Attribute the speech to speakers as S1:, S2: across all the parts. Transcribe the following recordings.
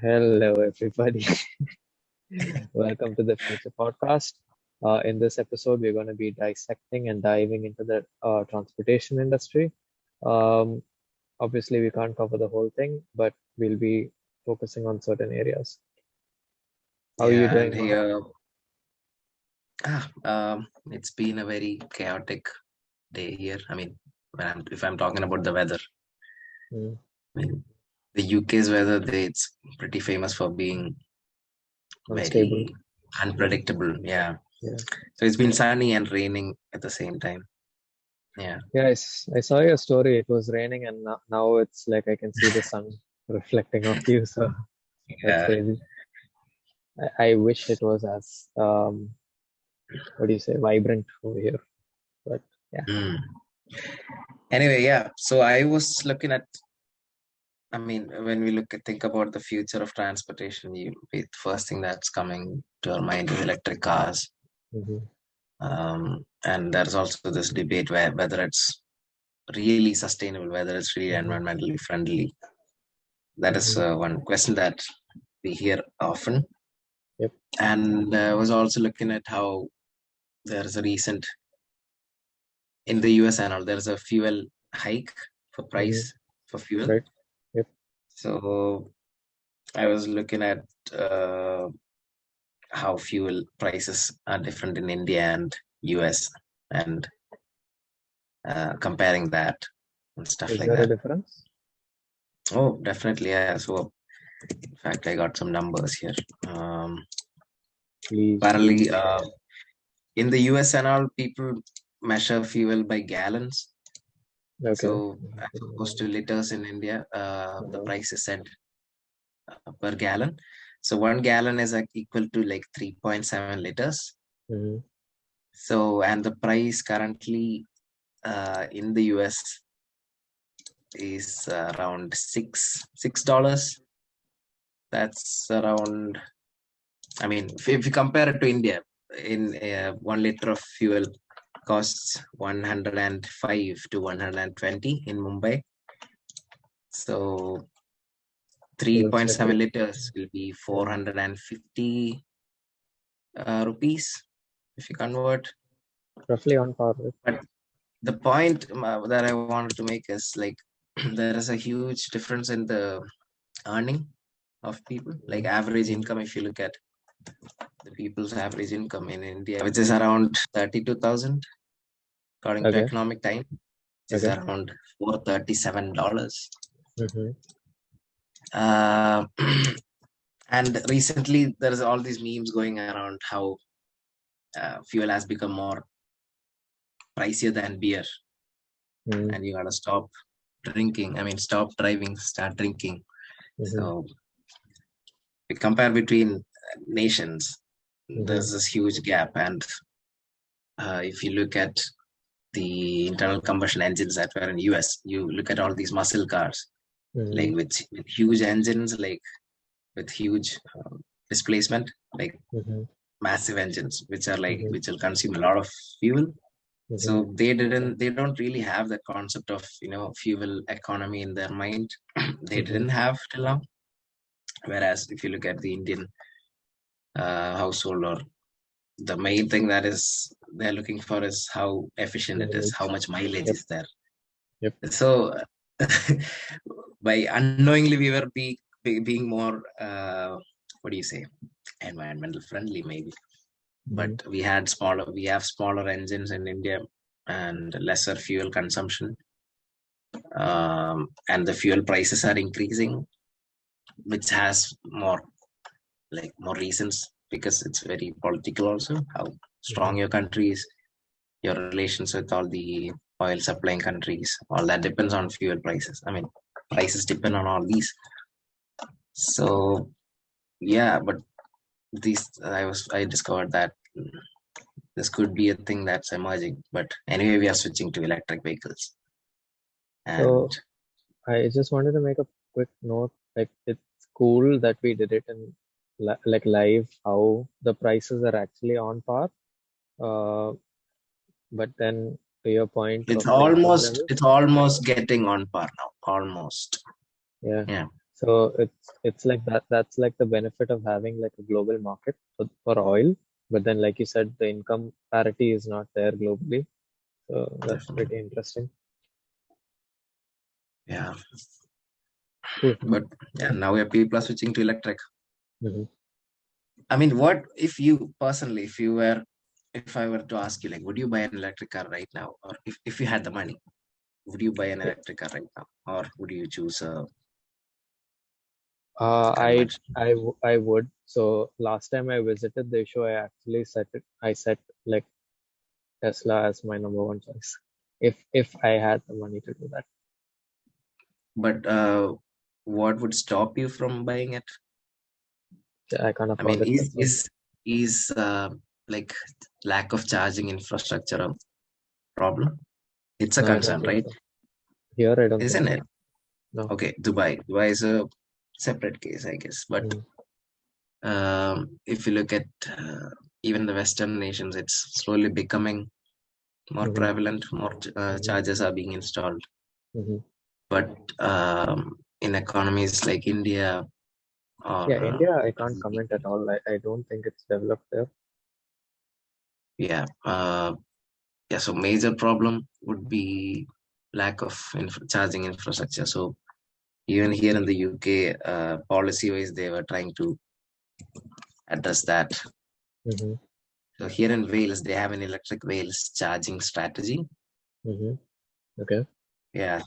S1: Hello, everybody. Welcome to the Future Podcast. In this episode, we're going to be dissecting and diving into the transportation industry. Um, Obviously, we can't cover the whole thing, but we'll be focusing on certain areas. How are you
S2: Yeah, and
S1: doing, Mohan?
S2: here, it's been a very chaotic day here. I mean, if I'm talking about the weather,
S1: Mm,
S2: I mean, the UK's weather, it's pretty famous for being
S1: unstable.
S2: very unpredictable. Yeah.
S1: Yeah.
S2: So it's been sunny and raining at the same time. Yeah.
S1: Yeah, I saw your story. It was raining, and now it's like I can see the sun reflecting off you. So that's
S2: Yeah.
S1: crazy. I wish it was as what do you say, vibrant over here. But yeah.
S2: Mm. Anyway, yeah. So I was looking at, I mean, when we think about the future of transportation, the first thing that's coming to our mind is electric cars.
S1: Mhm.
S2: And there's also this debate whether it's really sustainable, whether it's really
S1: Mhm.
S2: environmentally friendly. That is
S1: Mhm.
S2: one question that we hear often.
S1: Yep.
S2: And I was also looking at how there's a recent, in the US and all, there's a fuel hike for
S1: Mhm.
S2: price for fuel.
S1: Right. Yep.
S2: So I was looking at how fuel prices are different in India and US and comparing that and stuff
S1: Is
S2: like
S1: there a
S2: that.
S1: difference?
S2: Oh, definitely. Yeah. So, in fact, I got some numbers here.
S1: Please do.
S2: Apparently, in the US and all, people measure fuel by gallons.
S1: Okay.
S2: So, as opposed to liters in India, the
S1: Uh-huh.
S2: price is set per gallon. So, 1 gallon is like equal to like 3.7 liters.
S1: Mhm.
S2: So, and the price currently in the US is around $6. That's around, I mean, if you compare it to India, in 1 liter of fuel costs 105 to 120 in Mumbai. So
S1: So that's like
S2: 3.7 liters will be
S1: yeah,
S2: 450 rupees if you convert.
S1: roughly on par with.
S2: But the point that I wanted to make is like there is a huge difference in the earning of people, like average
S1: Mhm.
S2: income. If you look at the people's average income in India, which is around 32,000 according to
S1: Okay.
S2: Economic Time, which is
S1: Okay.
S2: around $437.
S1: Mm-hmm.
S2: Uh, and recently, there's all these memes going around how fuel has become more pricier than beer,
S1: Mm-hmm.
S2: and you gotta stop drinking. I mean, stop driving, start drinking.
S1: Mm-hmm.
S2: So, we compare between nations,
S1: Mm-hmm.
S2: there's this huge gap. And if you look at the internal combustion engines that were in US, you look at all these muscle cars,
S1: Mm-hmm.
S2: like with huge engines, like with huge displacement, like
S1: Mm-hmm.
S2: massive engines, which are like
S1: Mm-hmm.
S2: which will consume a lot of fuel.
S1: Mm-hmm.
S2: So they don't really have the concept of fuel economy in their mind. They
S1: Mm-hmm.
S2: didn't have till now. Whereas if you look at the Indian household, or the main thing that is they're looking for is how efficient it is, how
S1: Mileage.
S2: much mileage
S1: Yep.
S2: is there.
S1: Yep.
S2: So by unknowingly we were being more what do you say, environmental friendly maybe. But
S1: Mm-hmm.
S2: we have smaller engines in India and lesser fuel consumption, and the fuel prices are increasing, which has more reasons, because it's very political also, how
S1: Mm-hmm.
S2: strong your country is, your relations with all the oil supplying countries, all that depends on fuel prices. I mean, prices depend on all these. So yeah, but I discovered that this could be a thing that's emerging. But anyway, we are switching to electric vehicles.
S1: So
S2: And
S1: I just wanted to make a quick note. Like it's cool that we did it in like live, how the prices are actually on par. Uh, but then to your point
S2: it's
S1: of the income
S2: almost
S1: levels,
S2: it's almost getting on par now. Almost.
S1: yeah.
S2: Yeah.
S1: So it's like that. That's like the benefit of having like a global market for oil. But then, like you said, the income parity is not there globally. So that's
S2: Definitely.
S1: pretty interesting.
S2: Yeah.
S1: Cool.
S2: But yeah, now people are switching to electric.
S1: Hmm.
S2: I mean, what if you personally, if I were to ask you, like, would you buy an electric car right now? Or if you had the money, would you buy an electric car right now? Or would you choose a
S1: Uh, I
S2: conventional?
S1: I would. So last time I visited the show, I actually set it. I set like Tesla as my number one choice. If I had the money to do that,
S2: But what would stop you from buying it?
S1: I can't
S2: I mean,
S1: afford it. That's all.
S2: is like lack of charging infrastructure a problem? It's a
S1: No, I don't
S2: concern,
S1: think
S2: right?
S1: so. Here, I don't think
S2: Isn't
S1: so.
S2: it?
S1: No.
S2: Okay, Dubai. Dubai is a separate case, I guess. But
S1: Mm-hmm.
S2: if you look at even the Western nations, it's slowly becoming more
S1: Mm-hmm.
S2: prevalent. More
S1: Mm-hmm.
S2: charges are being installed.
S1: Mm-hmm.
S2: But in economies like India
S1: Yeah,
S2: or
S1: India, I can't comment at all. I don't think it's developed there.
S2: yeah, yeah. So major problem would be lack of charging infrastructure. So even here in the UK, policy-wise, they were trying to address that.
S1: Mm-hmm.
S2: So here in Wales, they have an electric Wales charging strategy.
S1: Mm-hmm. Okay.
S2: Yeah,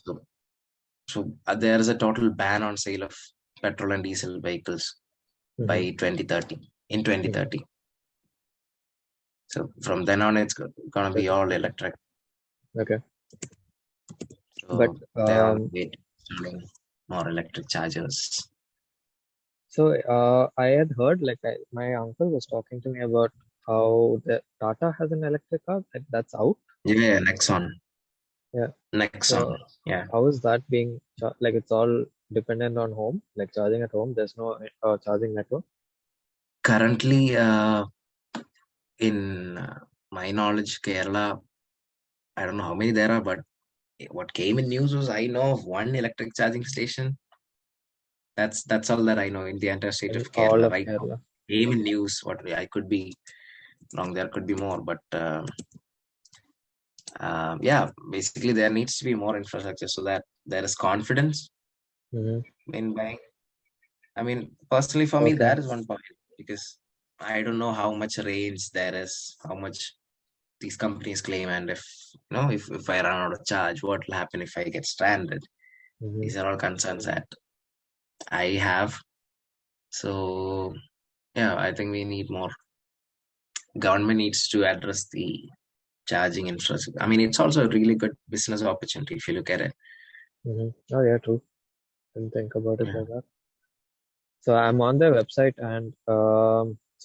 S2: so there is a total ban on sale of petrol and diesel vehicles
S1: Mm-hmm.
S2: by 2030. In
S1: Mm-hmm.
S2: 2030, so from then on, it's gonna be all
S1: 2030.
S2: electric.
S1: Okay. But
S2: So they're on the way to installing more electric chargers.
S1: I had heard my uncle was talking to me about how the Tata has an electric car that's out.
S2: Yeah, Nexon,
S1: Yeah.
S2: Nexon.
S1: So
S2: Yeah,
S1: how is that being like it's all dependent on home, like charging at home. There's no charging network.
S2: currently, in my knowledge, Kerala, I don't know how many there are, but what came in news was I know of one electric charging station. That's all that I know in the entire state
S1: In
S2: of
S1: all
S2: Kerala
S1: of
S2: right now.
S1: Kerala.
S2: Came in news. What I could be wrong, there could be more, but yeah, basically there needs to be more infrastructure so that there is confidence
S1: Mm-hmm.
S2: in buying. I mean, personally for me,
S1: Okay.
S2: that is one point because I don't know how much range there is, how much these companies claim, and if if I run out of charge, what will happen if I get stranded?
S1: Mm-hmm.
S2: These are all concerns that I have. So yeah, I think we need more. Government needs to address the charging infrastructure. I mean, it's also a really good business opportunity if you look at it.
S1: Mm-hmm. Oh yeah, true. Didn't think about it
S2: Yeah.
S1: like that. So I'm on their website and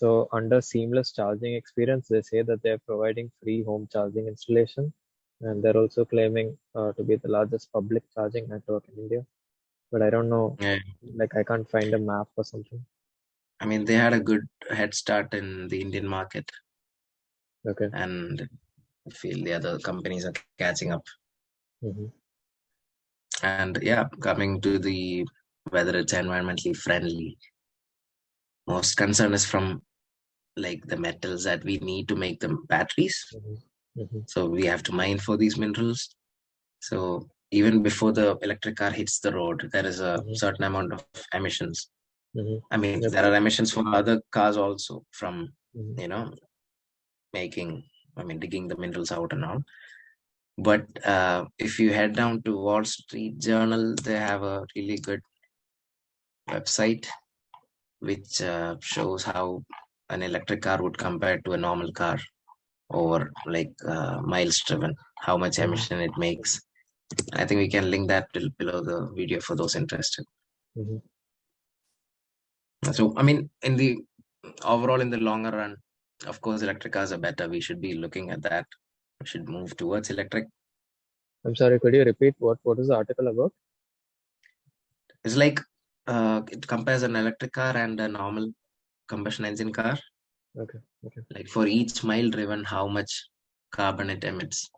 S1: so under seamless charging experience, they say that they're providing free home charging installation, and they're also claiming to be the largest public charging network in India. But I don't know,
S2: Yeah.
S1: like I can't find a map or something.
S2: I mean, they had a good head start in the Indian market,
S1: Okay.
S2: and I feel the other companies are catching up.
S1: Mm-hmm.
S2: And yeah, coming to the whether it's environmentally friendly, most concern is from like the metals that we need to make the batteries.
S1: Mm-hmm. Mm-hmm.
S2: So we have to mine for these minerals. So even before the electric car hits the road, there is a
S1: Mm-hmm.
S2: certain amount of emissions.
S1: Mm-hmm.
S2: I mean,
S1: Yep.
S2: there are emissions from other cars also from,
S1: Mm-hmm.
S2: you know, making, I mean, digging the minerals out and all. But if you head down to Wall Street Journal, they have a really good website which shows how an electric car would compare to a normal car over like miles driven, how much
S1: Mm-hmm.
S2: emission it makes. I think we can link that below the video for those interested.
S1: Mm-hmm.
S2: So, I mean, in the overall, in the longer run, of course, electric cars are better. We should be looking at that. We should move towards electric.
S1: I'm sorry, could you repeat what is the article about?
S2: It's like it compares an electric car and a normal combustion engine car.
S1: Okay. Okay.
S2: Like for each mile driven, how much carbon it emits.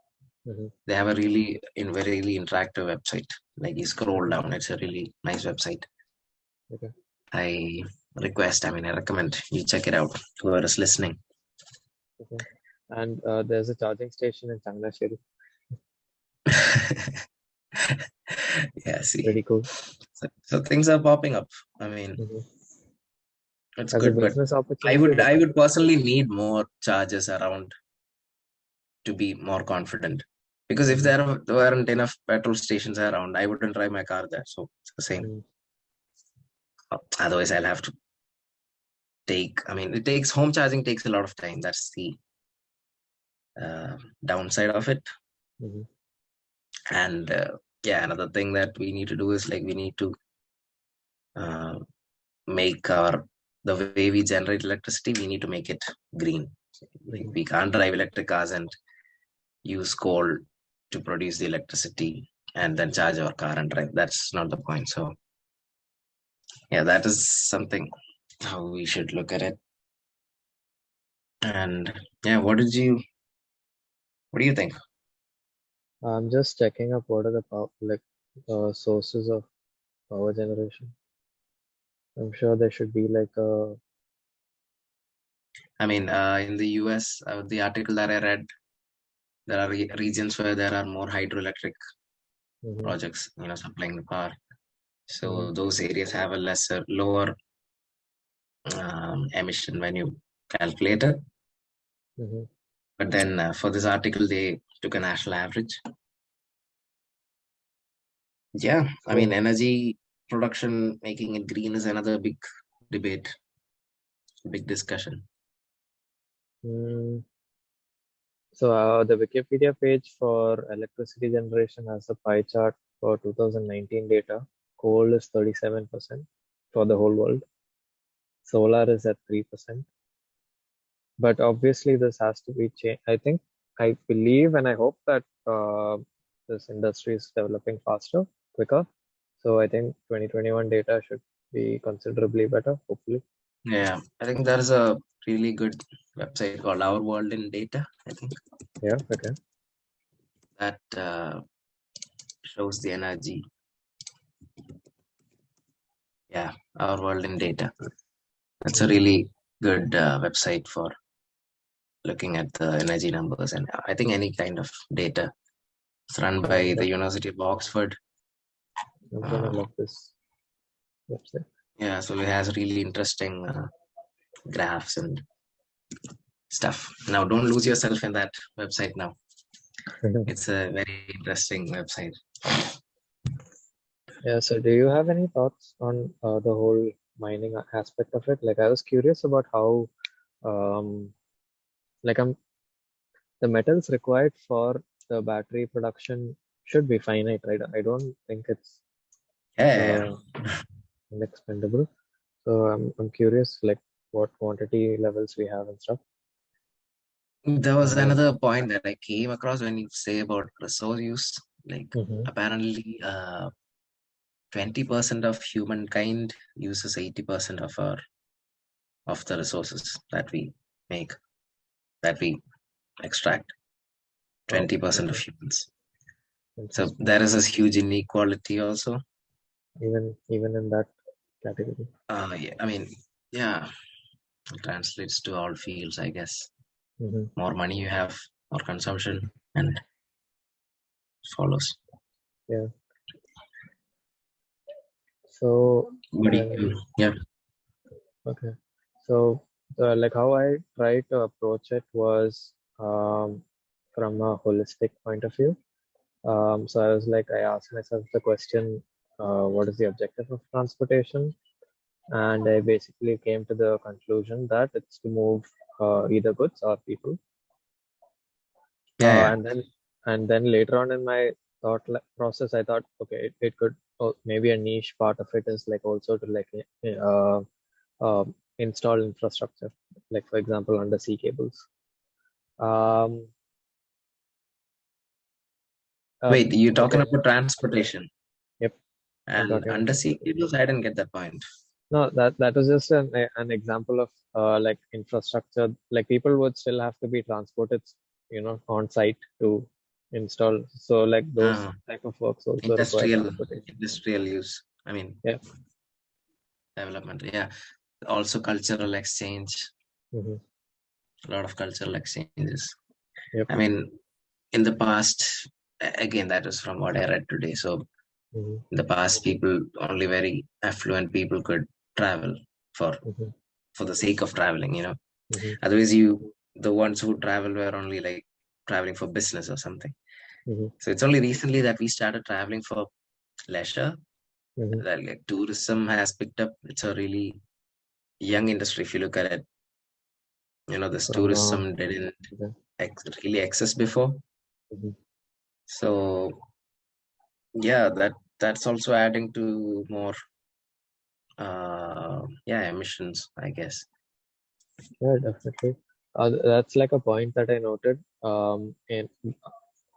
S1: Mm-hmm.
S2: They have a really very really interactive website. Like you scroll
S1: Mm-hmm.
S2: down, it's a really nice website.
S1: Okay.
S2: I I recommend you check it out, whoever is listening.
S1: Okay. And there's a charging station in Changlasiri.
S2: Yeah, see.
S1: Pretty cool.
S2: So things are popping up. I mean,
S1: Hmm.
S2: it's
S1: As a
S2: good, but
S1: business
S2: I
S1: opportunity,
S2: would I would
S1: definitely.
S2: personally need more charges around to be more confident. Because if
S1: Hmm.
S2: there weren't enough petrol stations around, I wouldn't drive my car there. So it's the same.
S1: Mm.
S2: Otherwise, I'll have to it takes home charging takes a lot of time. That's the downside of it.
S1: Hmm.
S2: And yeah, another thing that we need to do is like we need to uh, make the way we generate electricity, we need to make it green. Like
S1: Hmm.
S2: we can't drive electric cars and use coal to produce the electricity and then charge our car and drive. That's not the point. So yeah, that is something how we should look at it. And yeah, what do you think?
S1: I'm just checking up what are the sources of power generation. I'm sure there should be like a.
S2: In the US, the article that I read, there are regions where there are more hydroelectric
S1: Hmm.
S2: projects, supplying the power.
S1: Hmm.
S2: So those areas have a lower emission when you calculate it.
S1: Hmm.
S2: But then for this article, they took a national average. Yeah,
S1: So,
S2: energy production, making it green is another big debate, big discussion.
S1: mm, the Wikipedia page for electricity generation has a pie chart for 2019 data. Coal is 37% for the whole world. Solar is at 3%. But obviously, this has to be changed. I believe, and I hope that this industry is developing faster, quicker. So I think 2021 data should be considerably better, hopefully.
S2: Yeah, I think there is a really good website called Our World in Data. I think
S1: Yeah, okay.
S2: that shows the energy. Yeah, Our World in Data. That's a
S1: Mhm.
S2: really good website for looking at the energy numbers, and I think any kind of data. It's run
S1: Yeah,
S2: by the University of Oxford.
S1: I'm gonna
S2: Um,
S1: love this website.
S2: yeah, so it has really interesting graphs and stuff. Now, don't lose yourself in that website now. It's a very interesting website.
S1: Yeah, so do you have any thoughts on the whole mining aspect of it? Like, I was curious about how, um, like, the metals required for the battery production should be finite, right? I don't think it's
S2: Yeah,
S1: uh, inexpendable. So I'm curious, like, what quantity levels we have and stuff.
S2: there was
S1: Uh,
S2: another point that I came across when you say about resource use. Like,
S1: mhm.
S2: apparently, 20% of humankind uses 80% of the resources that we make, that we extract.
S1: Wow,
S2: 20% of
S1: okay,
S2: humans. So
S1: interesting.
S2: there is this huge inequality also.
S1: Even in that category.
S2: Yeah, yeah, it translates to all fields, I guess.
S1: Hmm.
S2: More money you have, more consumption, and follows.
S1: Yeah. So
S2: What do you?
S1: then,
S2: Yeah,
S1: okay. So like how I tried to approach it was from a holistic point of view. So I was like, I asked myself the question, what is the objective of transportation? And I basically came to the conclusion that it's to move either goods or people.
S2: yeah, yeah.
S1: And then later on in my process, I thought, okay, it could maybe a niche part of it is like also to like install infrastructure, like for example undersea cables. Um,
S2: Wait, you're talking
S1: okay,
S2: about transportation
S1: yep, I'm
S2: and
S1: talking about
S2: undersea
S1: transportation.
S2: cables? I didn't get that point.
S1: No, that was just an example of like infrastructure. Like people would still have to be transported, on site to install. So like those
S2: Uh,
S1: type of works also require
S2: industrial
S1: transportation.
S2: industrial use.
S1: Yeah.
S2: development. Yeah. Also cultural exchange,
S1: Hmm.
S2: a lot of cultural exchanges.
S1: Yep.
S2: I mean, in the past, again, that was from what I read today. So
S1: Hmm.
S2: in the past, people, only very affluent people could travel for
S1: Hmm.
S2: for the sake of traveling,
S1: Hmm.
S2: Otherwise, the ones who travel were only like traveling for business or something.
S1: Hmm.
S2: So it's only recently that we started traveling for leisure.
S1: Hmm.
S2: That like tourism has picked up. It's a really young industry if you look at it. This
S1: Uh,
S2: tourism didn't
S1: okay.
S2: really exist before.
S1: Mhm.
S2: So yeah, that's also adding to more emissions, I guess.
S1: Yeah, definitely. That's like a point that I noted. And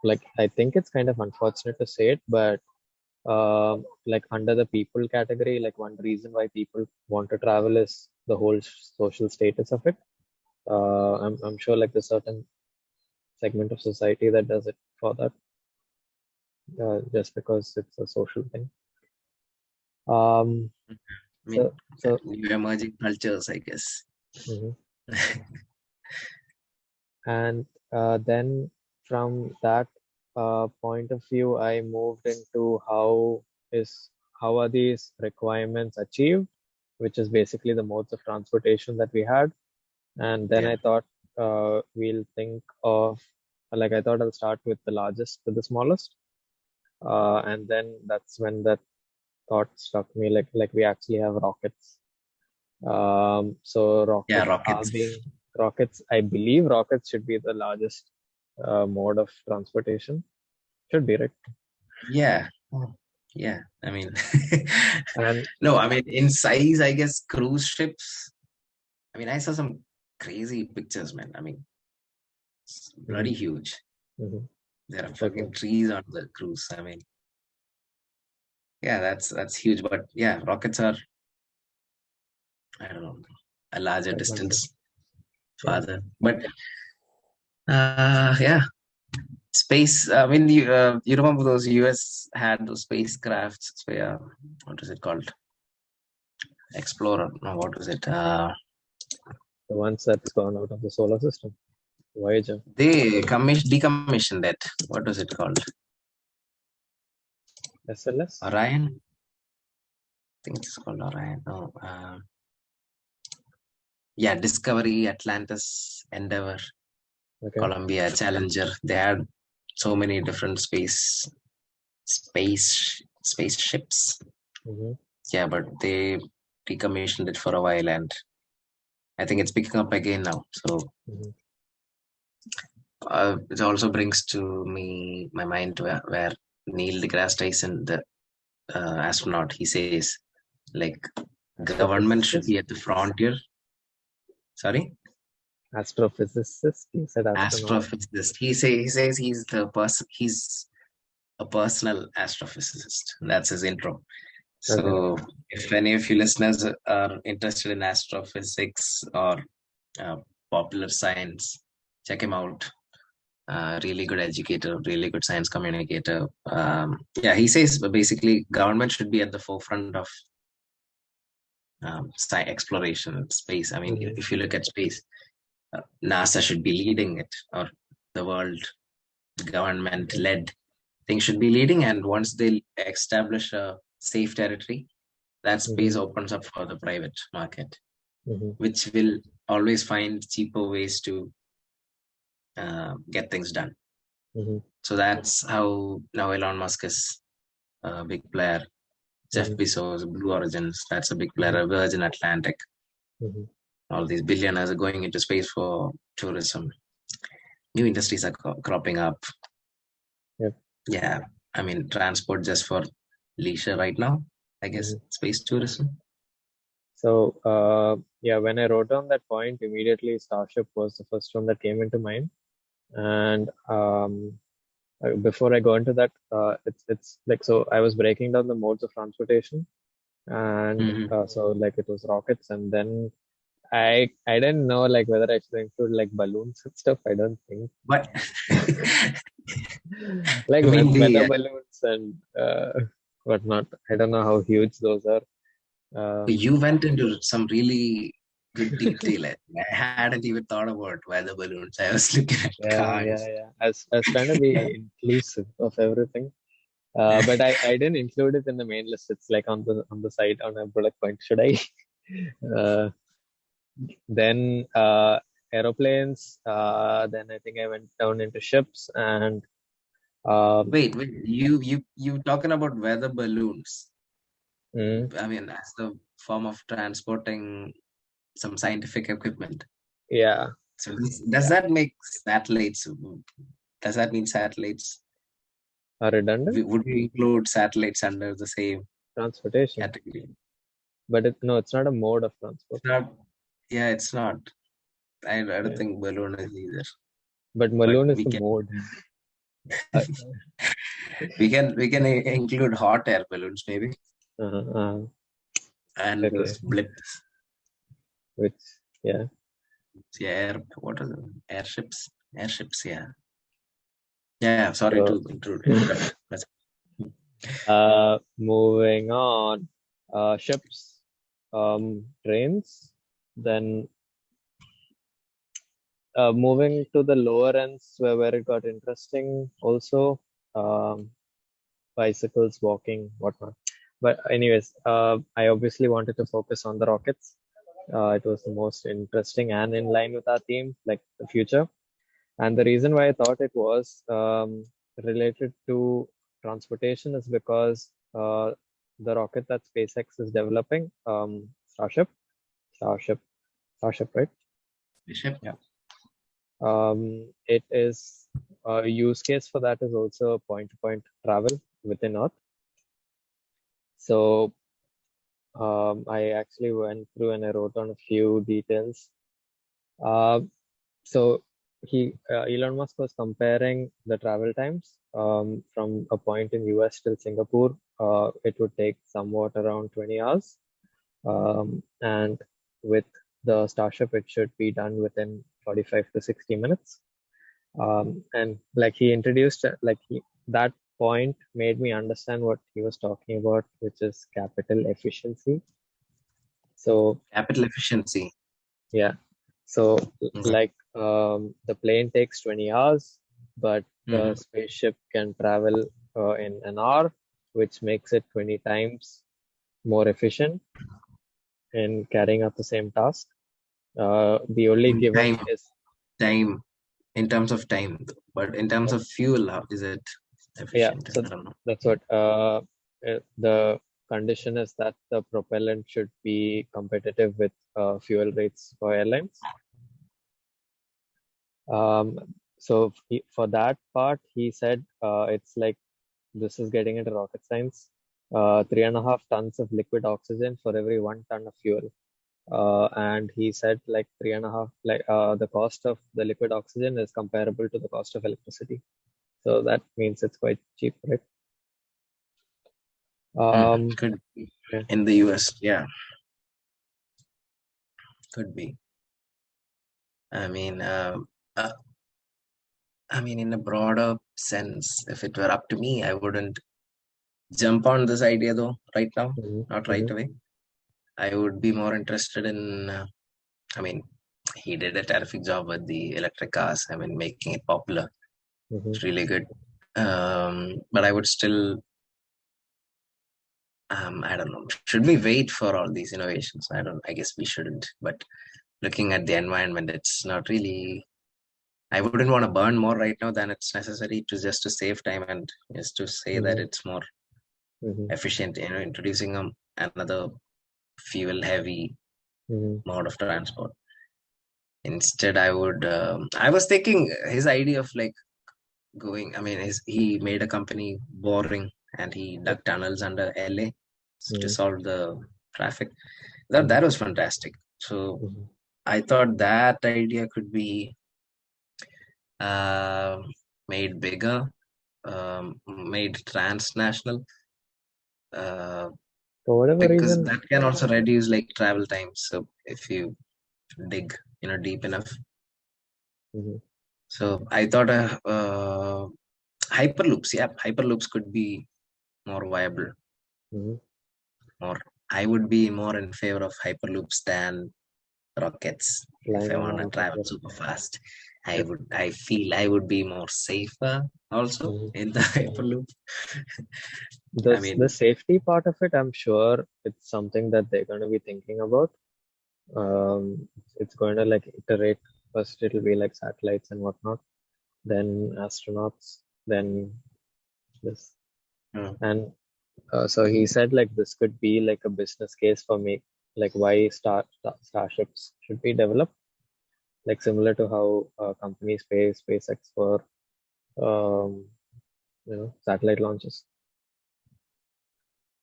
S1: like I think it's kind of unfortunate to say it, but like under the people category, like one reason why people want to travel is the whole social status of it. I'm sure like there's certain segment of society that does it for that, just because it's a social thing. Um,
S2: I mean,
S1: so
S2: new emerging cultures, I guess.
S1: mhm. And then from that point of view, I moved into is how are these requirements achieved, which is basically the modes of transportation that we had. And then
S2: Yeah,
S1: I thought we'll think of like I thought I'll start with the largest to the smallest, and then that's when that thought struck me like we actually have rockets. So
S2: yeah,
S1: rockets are
S2: rockets.
S1: being rockets. I believe rockets should be the largest mode of transportation. Should be right.
S2: Yeah, yeah. I mean,
S1: And
S2: no, I mean in size, I guess cruise ships. I mean, I saw some crazy pictures, man. I mean, it's
S1: mhm,
S2: bloody huge.
S1: mhm,
S2: There are
S1: okay.
S2: fucking trees on the cruise. I mean, yeah, that's huge. But yeah, rockets are, I don't know, a larger
S1: Quite massive.
S2: distance
S1: Yeah.
S2: farther. But yeah, space. I mean, you remember those US had those spacecrafts? Yeah, what is it called? Explorer. No, what was it?
S1: The ones that's gone out of the solar system. Voyager.
S2: They decommissioned it. What was it called?
S1: SLS.
S2: Orion? I think it's called Orion. No. Yeah, Discovery, Atlantis, Endeavour,
S1: Okay.
S2: Columbia, Challenger. They had so many different spaceships.
S1: Hmm.
S2: Yeah, but they decommissioned it for a while, and I think it's picking up again now. So
S1: Hmm.
S2: it also brings to me my mind where Neil deGrasse Tyson, the astronaut, he says like government should
S1: Astrophysicist.
S2: be at the frontier. Sorry,
S1: Astrophysicist. You said astronaut.
S2: astrophysicist. He says he's a personal astrophysicist. That's his intro.
S1: Okay.
S2: So if any of you listeners are interested in astrophysics or uh, popular science, check him out. Really good educator, really good science communicator. Yeah, he says basically government should be at the forefront of exploration space. I mean,
S1: Hmm.
S2: if you look at space, NASA should be leading it, or the world government
S1: Hmm.
S2: led thing should be leading. And once they establish a safe territory, that
S1: Hmm.
S2: space opens up for the private market,
S1: Hmm.
S2: which will always find cheaper ways to get things done.
S1: Hmm.
S2: So that's how now Elon Musk is a big player. Jeff
S1: Hmm.
S2: Bezos, Blue Origins, that's a big
S1: Hmm.
S2: player. Virgin Atlantic,
S1: Hmm.
S2: all these billionaires are going into space for tourism. New industries are cropping up.
S1: Yep.
S2: Yeah, I mean, transport just for leisure right now, I guess,
S1: Hmm.
S2: space tourism.
S1: So, yeah, when I wrote down that point, immediately Starship was the first one that came into mind. And before I go into that, it's like so I was breaking down the modes of transportation, and
S2: Hmm.
S1: so like it was rockets, and then I didn't know like whether I should include like balloons and stuff. I don't think
S2: But
S1: like
S2: I mean,
S1: weather
S2: the
S1: balloons and whatnot. I don't know how huge those are.
S2: You went into some really good detail. I hadn't even thought about weather balloons. I was looking at cars.
S1: Yeah. I was trying to be inclusive of everything. But I didn't include it in the main list. It's like on the side on a bullet point. Should I? Uh, then aeroplanes. Then I think I went down into ships and um,
S2: Wait. You talking about weather balloons?
S1: mm,
S2: I mean, as the form of transporting some scientific equipment.
S1: yeah,
S2: So does that make satellites? Does that mean satellites?
S1: redundant
S2: Would we include satellites under the same
S1: transportation.
S2: category?
S1: But no, it's not a mode of transport.
S2: It's not. Yeah, it's not. I don't
S1: Yeah.
S2: think balloon is either.
S1: But
S2: But
S1: balloon is the mode. Uh,
S2: we can include hot air balloons maybe,
S1: uh, uh,
S2: and
S1: okay,
S2: those blips.
S1: which yeah.
S2: Yeah, what are the airships? Airships, yeah. Yeah, sorry
S1: So
S2: to interrupt.
S1: moving on, ships, trains, then moving to the lower ends where it got interesting also, um, bicycles, walking, whatnot. But anyways, I obviously wanted to focus on the rockets. It was the most interesting and in line with our theme, like the future. And the reason why I thought it was related to transportation is because the rocket that SpaceX is developing, Starship, Starship, Starship, right?
S2: Bishop?
S1: Yeah. It is a use case for that is also point-to-point travel within Earth. So I actually went through and I wrote down a few details. Uh, so Elon Musk was comparing the travel times from a point in US till Singapore. It would take somewhat around 20 hours. And with the Starship, it should be done within 45 to 60 minutes. And like he introduced, that point made me understand what he was talking about, which is capital efficiency. So
S2: Capital efficiency.
S1: yeah, so
S2: Okay.
S1: like the plane takes 20 hours, but the
S2: Mhm.
S1: spaceship can travel in an hour, which makes it 20 times more efficient in carrying out the same task. The only
S2: In
S1: given is
S2: time, in terms of time, but in terms of fuel, how is it
S1: yeah,
S2: efficient?
S1: so
S2: I don't know.
S1: that's what the condition is that the propellant should be competitive with fuel rates for airlines. Um, so for that part, he said it's like this is getting into rocket science. 3.5 tons of liquid oxygen for every 1 ton of fuel. And he said like three and a half, like the cost of the liquid oxygen is comparable to the cost of electricity. So that means it's quite cheap, right? Um,
S2: Could be
S1: yeah.
S2: in the US. Yeah, could be. I mean, uh, I mean, in a broader sense, if it were up to me, I wouldn't jump on this idea though right now,
S1: Mhm,
S2: not right
S1: mhm,
S2: away. I would be more interested in. I mean, he did a terrific job with the electric cars. I mean, making it popular.
S1: mhm,
S2: It's really good. But I would still. I don't know. Should we wait for all these innovations? I don't. I guess we shouldn't. But looking at the environment, it's not really. I wouldn't want to burn more right now than it's necessary to just to save time and just to say that
S1: mhm,
S2: it's more
S1: mhm,
S2: efficient. Introducing another fuel heavy
S1: mhm,
S2: mode of transport. Instead, I would. I was thinking his idea of like going. I mean, he made a company boring and he dug tunnels under LA to
S1: mhm,
S2: solve the traffic. That
S1: mhm,
S2: was fantastic. So
S1: mhm,
S2: I thought that idea could be uh, made bigger, made transnational, uh,
S1: For whatever
S2: because
S1: reason,
S2: that can also reduce like travel times. So if you dig, deep enough.
S1: mhm,
S2: So I thought hyperloops, yeah, hyperloops could be more viable,
S1: mhm.
S2: more. I would be more in favor of hyperloops than rockets. If
S1: flying
S2: I want to
S1: around with
S2: travel
S1: your.
S2: super fast,
S1: Yep.
S2: I feel I would be more safer also
S1: Mhm.
S2: in the
S1: Mhm.
S2: hyperloop. I
S1: The
S2: mean,
S1: safety part of it, I'm sure it's something that they're going to be thinking about. It's going to like iterate. First, it'll be like satellites and whatnot, then astronauts, then this.
S2: mm,
S1: And so he said like this could be like a business case for me, like why starships should be developed, like similar to how companies pay SpaceX for um, satellite launches.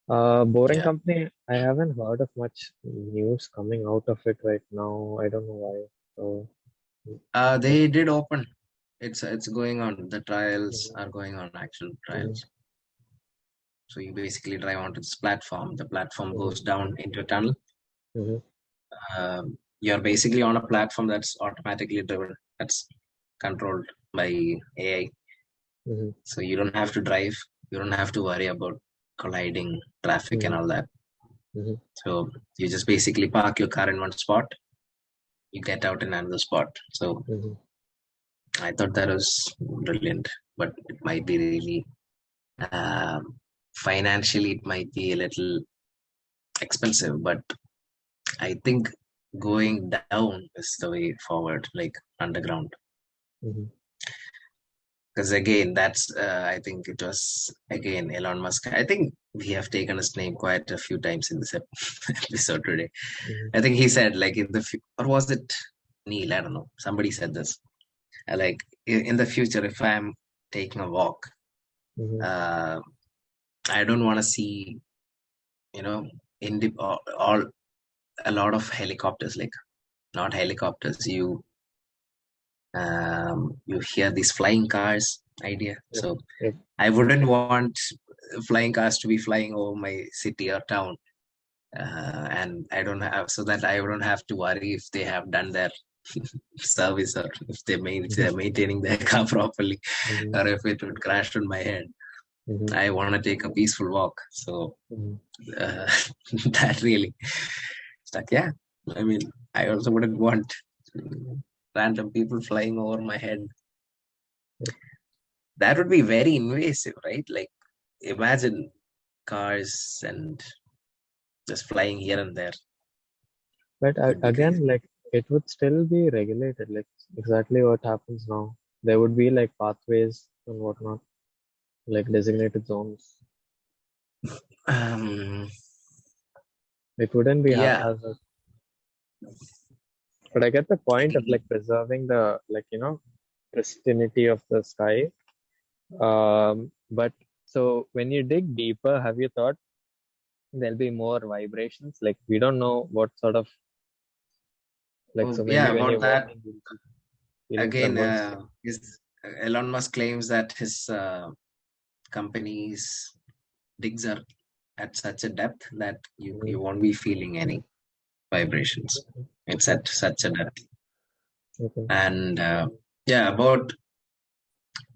S1: Boring
S2: yeah,
S1: Company, I haven't heard of much news coming out of it right now. I don't know why. So,
S2: they did open. It's going on. The trials
S1: mhm,
S2: are going on, actual
S1: mhm,
S2: trials. So you basically drive onto this platform. The platform
S1: mhm,
S2: goes down into a tunnel.
S1: mhm,
S2: You're basically on a platform that's automatically driven. That's controlled by AI.
S1: mhm,
S2: So you don't have to drive. You don't have to worry about colliding traffic and
S1: mhm,
S2: all that.
S1: mhm,
S2: So you just basically park your car in one spot. You get out in another spot. So
S1: mhm,
S2: I thought that was brilliant, but it might be really financially it might be a little expensive. But I think going down is the way forward, like underground.
S1: mhm.
S2: Because again, that's I think it was again Elon Musk. I think we have taken his name quite a few times in this episode today.
S1: Mhm,
S2: I think he said like in the or was it Neil? I don't know. Somebody said this. Like in the future, if I'm taking a walk,
S1: mhm,
S2: uh, I don't want to see in the all a lot of helicopters. Like not helicopters. You hear these flying cars idea.
S1: yep,
S2: So
S1: yep,
S2: I wouldn't want flying cars to be flying over my city or town. And I don't have so that I don't have to worry if they have done their service or if
S1: mhm,
S2: they're maintaining their car properly
S1: mhm,
S2: or if it would crash on my head.
S1: mhm,
S2: I want to take a peaceful walk. So
S1: mhm.
S2: uh, that really stuck. Yeah. I mean, I also wouldn't want random people flying over my head.
S1: Yep.
S2: That would be very invasive, right? Like imagine cars and just flying here and there.
S1: But
S2: Could be crazy.
S1: again, like it would still be regulated, like exactly what happens now. There would be like pathways and whatnot, like designated zones.
S2: Um,
S1: It wouldn't be
S2: yeah.
S1: haphazard. But I get the point of like preserving the pristinity of the sky. But so when you dig deeper, have you thought there'll be more vibrations? Like we don't know what sort of like
S2: Oh,
S1: so
S2: yeah.
S1: maybe when
S2: About
S1: you're
S2: that
S1: walking, you'll be feeling
S2: again,
S1: tremors.
S2: Elon Musk claims that his company's digs are at such a depth that you
S1: Mhm.
S2: won't be feeling any vibrations. It's
S1: Okay.
S2: at such a depth.
S1: Okay.
S2: And yeah, about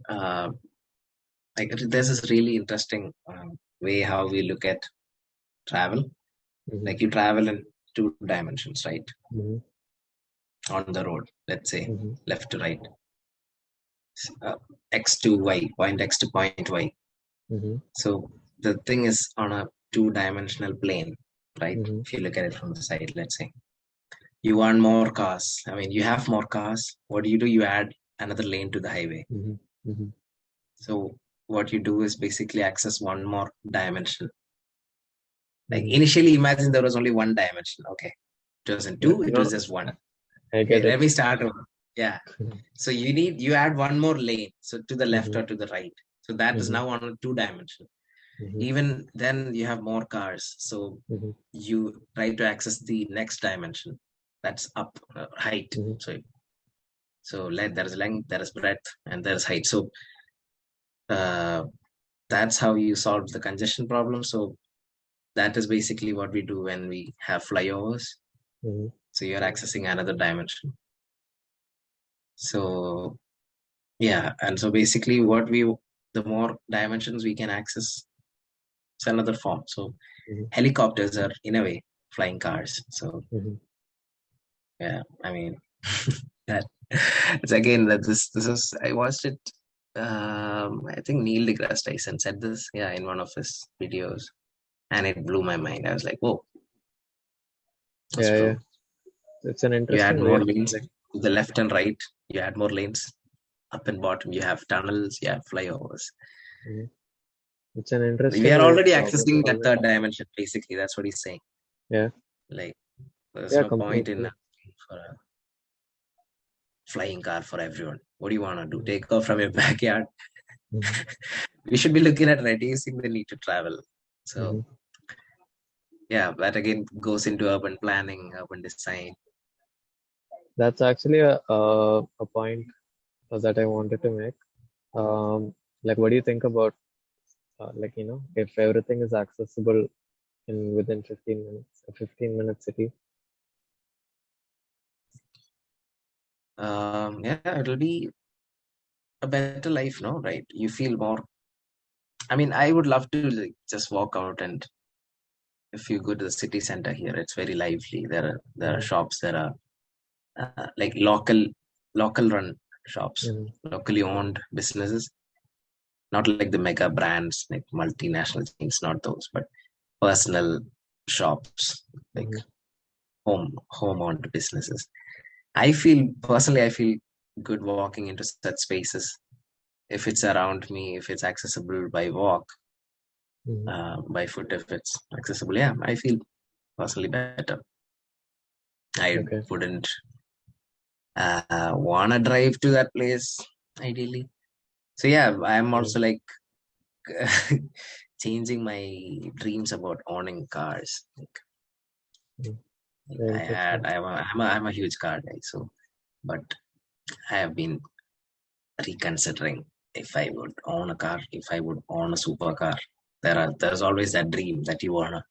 S2: uh, like there's this really interesting way how we look at travel.
S1: Mm-hmm.
S2: Like you travel in two dimensions, right?
S1: Mm-hmm.
S2: On the road, let's say
S1: Mm-hmm.
S2: left to right, x to y, point x to point y.
S1: Mm-hmm.
S2: So the thing is on a two-dimensional plane, right?
S1: Mm-hmm.
S2: If you look at it from the side, let's say you want more cars. I mean, you have more cars. What do? You add another lane to the highway.
S1: Mm-hmm. Mm-hmm.
S2: So what you do is basically access one more dimension. Like
S1: Mm-hmm.
S2: initially, imagine there was only one dimension. Okay, it wasn't
S1: Yeah,
S2: two; it was
S1: no,
S2: just one.
S1: I
S2: Okay,
S1: get
S2: let
S1: it.
S2: me start over. Yeah. So you add one more lane, so to the left
S1: Mm-hmm.
S2: or to the right. So that is
S1: Mm-hmm.
S2: now on a two dimension.
S1: Mm-hmm.
S2: Even then, you have more cars. So
S1: Mm-hmm.
S2: you try to access the next dimension. That's up height.
S1: Mm-hmm.
S2: So there is length, there is breadth, and there is height. So uh, that's how you solve the congestion problem. So that is basically what we do when we have flyovers.
S1: Mm-hmm.
S2: So you're accessing another dimension. So yeah, and so basically the more dimensions we can access, It's another form. So
S1: Mhm.
S2: helicopters are in a way flying cars. So
S1: Mhm.
S2: yeah, I mean that it's again that this is I watched it. I think Neil deGrasse Tyson said this, yeah, in one of his videos, and it blew my mind. I was like, whoa, that's
S1: Yeah, yeah.
S2: true.
S1: It's an
S2: You add
S1: interesting way
S2: more
S1: of
S2: lanes
S1: like.
S2: to the left and right. You add more lanes up and bottom. You have tunnels. You have flyovers.
S1: Mhm. It's an
S2: We
S1: interesting
S2: are
S1: way of
S2: already
S1: problem
S2: accessing that
S1: solving.
S2: third dimension. Basically, that's what he's saying.
S1: Yeah,
S2: Like, there's
S1: yeah,
S2: no point in
S1: completely.
S2: for a flying car for everyone. What do you want to do?
S1: Mhm.
S2: Take off from your backyard?
S1: Mhm.
S2: We should be looking at reducing the need to travel. So
S1: Mhm.
S2: yeah, that again goes into urban planning, urban design.
S1: That's actually a point that I wanted to make. Like, what do you think about like, if everything is accessible in within 15 minutes, a 15-minute city?
S2: Yeah, it'll be a better life, no? Right? You feel more. I mean, I would love to like, just walk out, and if you go to the city center here, it's very lively. There are
S1: Mhm.
S2: shops. There are like local run shops,
S1: Mhm.
S2: locally owned businesses, not like the mega brands like multinational chains, not those, but personal shops, like
S1: Mhm.
S2: home owned businesses. I feel personally, I feel good walking into such spaces if it's around me, if it's accessible by walk,
S1: Mhm.
S2: by foot, if it's accessible. Yeah, I feel personally better. I
S1: Okay.
S2: wouldn't wanna drive to that place ideally. So yeah, I'm
S1: Mhm.
S2: also like changing my dreams about owning cars.
S1: Mhm.
S2: Like
S1: Very
S2: I had,
S1: interesting.
S2: I'm a huge car guy. So, but I have been reconsidering if I would own a car, if I would own a supercar. There's always that dream that you wanna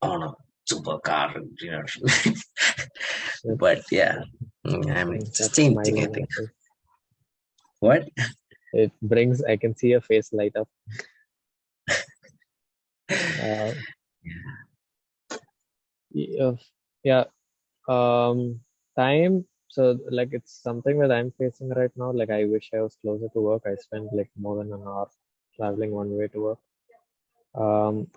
S2: own a supercar, you know. But
S1: It
S2: yeah, I'm
S1: brings
S2: just
S1: that smile
S2: changing, I
S1: on your
S2: think.
S1: face.
S2: What?
S1: I can see your face light up. Uh, yeah, yeah. Time. So like it's something that I'm facing right now. Like I wish I was closer to work. I spend like more than an hour traveling one way to work.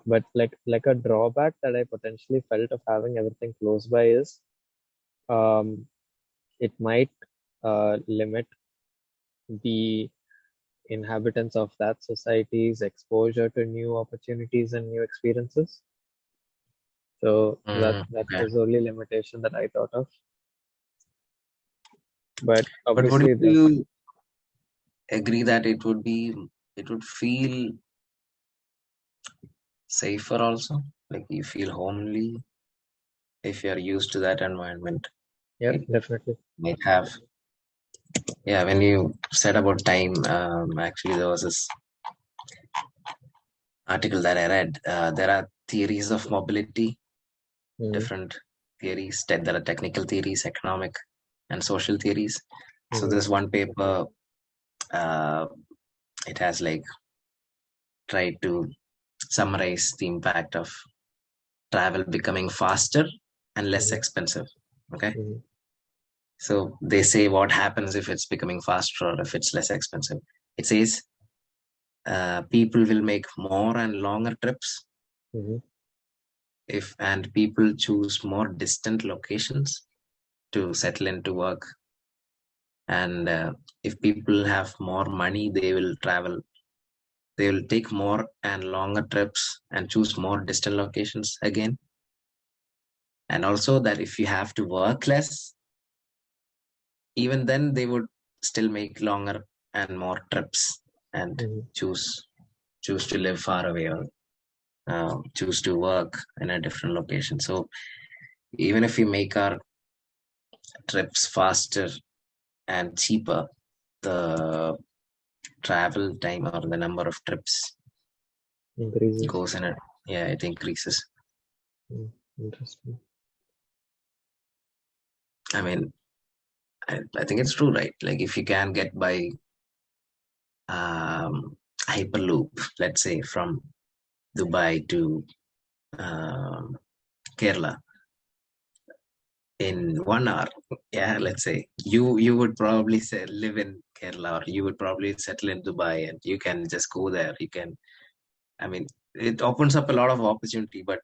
S1: But like a drawback that I potentially felt of having everything close by is um, it might limit the inhabitants of that society's exposure to new opportunities and new experiences. So that's
S2: Okay.
S1: the only limitation that I thought of. But
S2: But wouldn't
S1: obviously,
S2: you agree that it would feel safer also? Like you feel homely if you're used to that environment.
S1: yeah,
S2: It
S1: definitely.
S2: might have, yeah, when you said about time, actually there was this article that I read. There are theories of mobility,
S1: Mm-hmm.
S2: different theories. There are technical theories, economic and social theories. So
S1: Mm-hmm.
S2: there's one paper, uh, it has like tried to summarize the impact of travel becoming faster and less
S1: Mm-hmm.
S2: expensive. Okay.
S1: Mm-hmm.
S2: So they say what happens if it's becoming faster or if it's less expensive. It says people will make more and longer trips
S1: Mm-hmm.
S2: if and people choose more distant locations to settle into work. And if people have more money, they will travel. They will take more and longer trips and choose more distant locations again. And also that if you have to work less, even then they would still make longer and more trips and
S1: Mm-hmm.
S2: choose choose to live far away or choose to work in a different location. So even if we make our trips faster and cheaper, the travel time or the number of trips
S1: Increases.
S2: goes in it. Yeah, it increases.
S1: Mm. Interesting.
S2: I mean, I think it's true, right? Like if you can get by hyperloop, let's say from Dubai to Kerala in 1 hour. Yeah, let's say you would probably say live in Kerala, or you would probably settle in Dubai, and you can just go there. You can, I mean, it opens up a lot of opportunity. But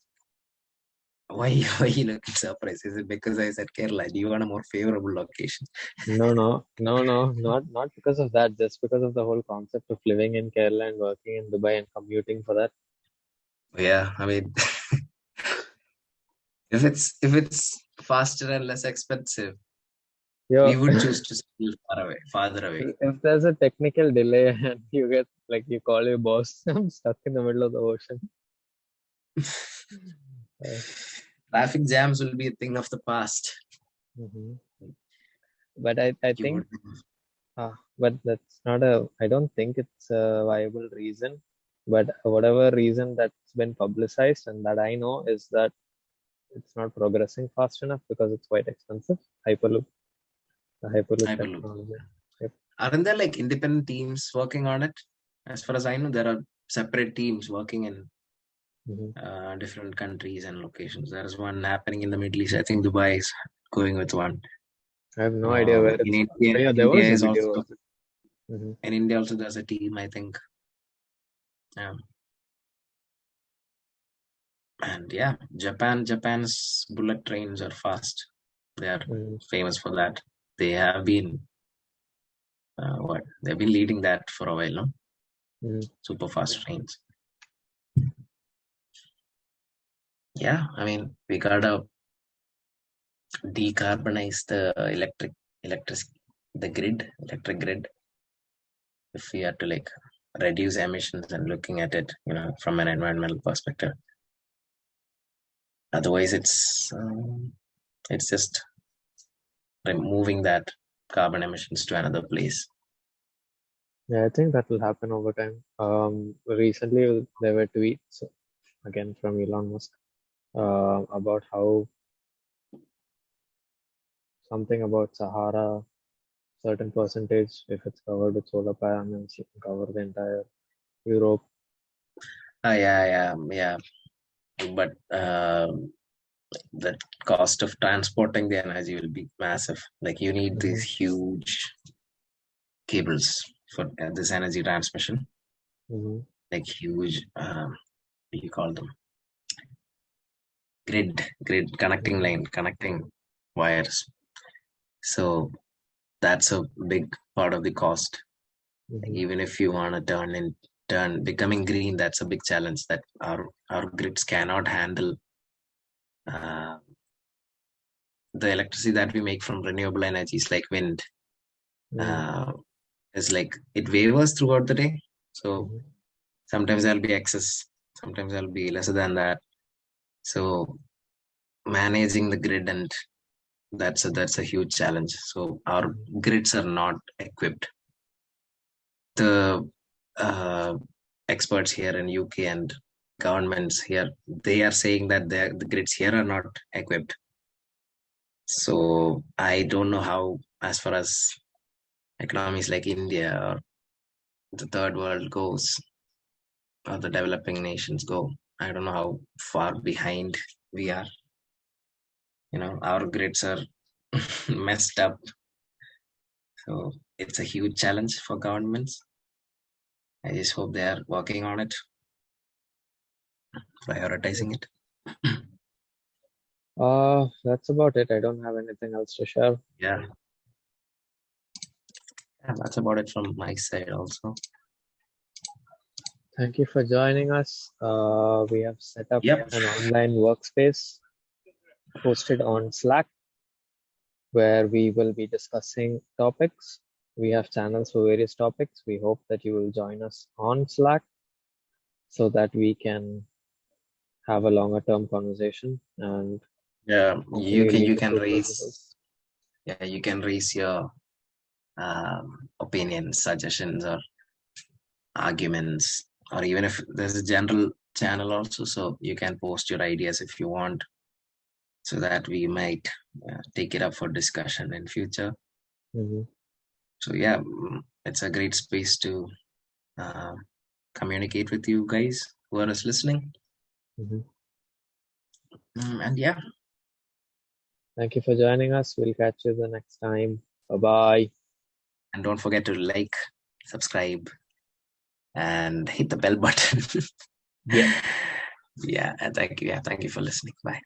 S2: why why you looking surprised? Is it because I said Kerala? Do you want a more favorable location?
S1: No, not because of that, just because of the whole concept of living in Kerala and working in Dubai and commuting for that.
S2: Yeah, I mean, if it's faster and less expensive, we
S1: Yo,
S2: would choose to settle farther away.
S1: if there's a technical delay and you get like you call your boss, I'm stuck in the middle of the ocean. Uh,
S2: Traffic jams will be a thing of the past.
S1: mhm. But I
S2: You
S1: think,
S2: would,
S1: but that's not a, I don't think it's a viable reason. But whatever reason that's been publicized and that I know is that it's not progressing fast enough because it's quite expensive. Hyperloop, the Hyperloop
S2: I believe.
S1: technology. Yep.
S2: Aren't there like independent teams working on it? As far as I know, there are separate teams working in
S1: Mhm.
S2: different countries and locations. There is one happening in the Middle East. I think Dubai is going with one.
S1: I have no idea where
S2: In
S1: it's.
S2: India,
S1: Yeah, there
S2: India
S1: was a
S2: is
S1: video
S2: also
S1: of it. Hmm.
S2: in India also there's a team, I think. And yeah, Japan's bullet trains are fast. They are
S1: Hmm.
S2: famous for that. They have been they've been leading that for a while, no?
S1: Hmm.
S2: Super fast trains. Yeah, I mean we gotta decarbonize the electric electric grid, if we are to like reduce emissions and looking at it, from an environmental perspective. Otherwise, it's just removing that carbon emissions to another place.
S1: Yeah, I think that will happen over time. Recently there were tweets again from Elon Musk about how something about Sahara, certain percentage, if it's covered with solar panels, you can cover the entire Europe.
S2: Yeah. But the cost of transporting the energy will be massive. Like you need these
S1: Hmm.
S2: huge cables for this energy transmission,
S1: Hmm.
S2: like huge. What do you call them? Grid connecting
S1: Hmm.
S2: line, connecting wires. So that's a big part of the cost.
S1: Hmm.
S2: Even if you want to turn becoming green, that's a big challenge that our grids cannot handle. Uh, the electricity that we make from renewable energies like wind
S1: Hmm.
S2: uh, is like it wavers throughout the day. So
S1: Hmm.
S2: sometimes there'll be excess, sometimes there'll be lesser than that. So managing the grid, and that's a huge challenge. So our grids are not equipped. The experts here in UK and governments here, they are saying that the grids here are not equipped. So I don't know how, as far as economies like India or the third world goes, or the developing nations go. I don't know how far behind we are. Our grids are messed up. So it's a huge challenge for governments. I just hope they are working on it, prioritizing it.
S1: That's about it. I don't have anything else to share.
S2: Yeah, yeah, that's about it from my side also.
S1: Thank you for joining us. We have set up
S2: Yep.
S1: an online workspace hosted on Slack where we will be discussing topics. We have channels for various topics. We hope that you will join us on Slack so that we can have a longer term conversation and
S2: Yeah, you
S1: hopefully
S2: can
S1: lead
S2: you
S1: to
S2: can
S1: fruitful results.
S2: raise you can raise your opinions, suggestions, or arguments, or even if there's a general channel also, so you can post your ideas if you want, so that we might take it up for discussion in future.
S1: Mhm.
S2: So yeah, it's a great space to uh, communicate with you guys. whoever is listening.
S1: Mhm.
S2: And yeah,
S1: Thank you for joining us. We'll catch you the next time. Bye-bye.
S2: and don't forget to like, subscribe, and hit the bell button.
S1: Yeah.
S2: Yeah, and thank you. Yeah, thank you for listening. Bye.